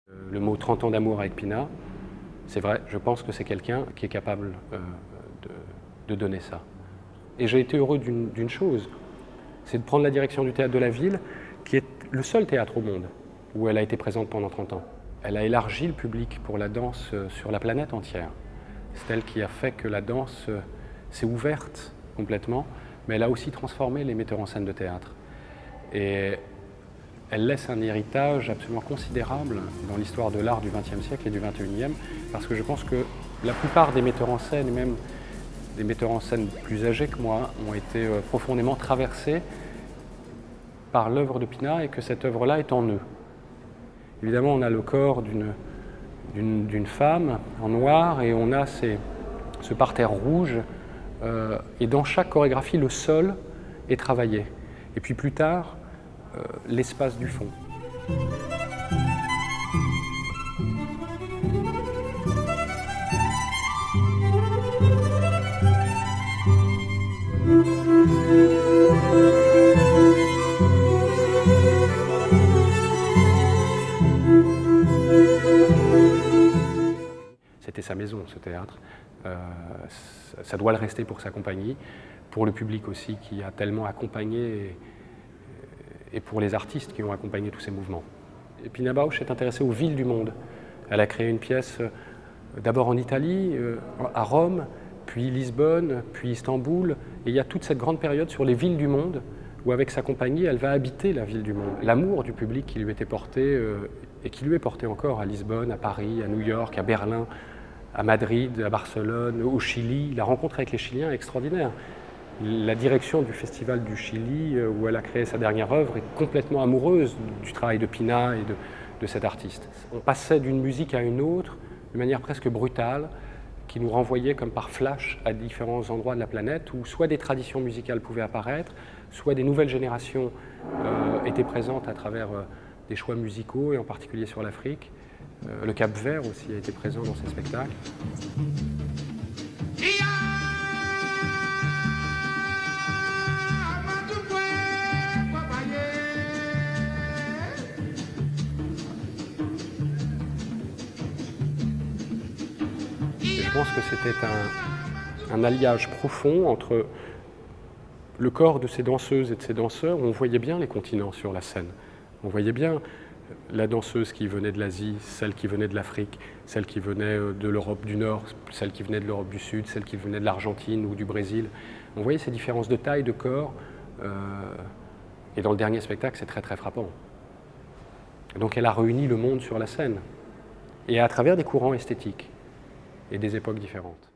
Le mot 30 ans d'amour avec Pina, c'est vrai, je pense que c'est quelqu'un qui est capable de donner ça. Et j'ai été heureux d'une chose, c'est de prendre la direction du Théâtre de la Ville, qui est le seul théâtre au monde où elle a été présente pendant 30 ans. Elle a élargi le public pour la danse sur la planète entière. C'est elle qui a fait que la danse s'est ouverte complètement, mais elle a aussi transformé les metteurs en scène de théâtre. Et elle laisse un héritage absolument considérable dans l'histoire de l'art du XXe siècle et du XXIe, parce que je pense que la plupart des metteurs en scène, et même des metteurs en scène plus âgés que moi, ont été profondément traversés par l'œuvre de Pina et que cette œuvre-là est en eux. Évidemment, on a le corps d'une femme en noir et on a ce parterre rouge et dans chaque chorégraphie, le sol est travaillé. Et puis plus tard, l'espace du fond. C'était sa maison, ce théâtre. Ça doit le rester pour sa compagnie, pour le public aussi qui a tellement accompagné et pour les artistes qui ont accompagné tous ces mouvements. Et Pina Bausch est intéressée aux villes du monde. Elle a créé une pièce d'abord en Italie, à Rome, puis Lisbonne, puis Istanbul. Et il y a toute cette grande période sur les villes du monde où avec sa compagnie, elle va habiter la ville du monde. L'amour du public qui lui était porté et qui lui est porté encore à Lisbonne, à Paris, à New York, à Berlin, à Madrid, à Barcelone, au Chili. La rencontre avec les Chiliens est extraordinaire. La direction du Festival du Chili, où elle a créé sa dernière œuvre, est complètement amoureuse du travail de Pina et de cet artiste. On passait d'une musique à une autre, de manière presque brutale, qui nous renvoyait comme par flash à différents endroits de la planète, où soit des traditions musicales pouvaient apparaître, soit des nouvelles générations étaient présentes à travers des choix musicaux, et en particulier sur l'Afrique. Le Cap-Vert aussi a été présent dans ces spectacles. Je pense que c'était un alliage profond entre le corps de ces danseuses et de ces danseurs. On voyait bien les continents sur la scène. On voyait bien la danseuse qui venait de l'Asie, celle qui venait de l'Afrique, celle qui venait de l'Europe du Nord, celle qui venait de l'Europe du Sud, celle qui venait de l'Argentine ou du Brésil. On voyait ces différences de taille, de corps. Et dans le dernier spectacle, c'est très très frappant. Donc elle a réuni le monde sur la scène. Et à travers des courants esthétiques et des époques différentes.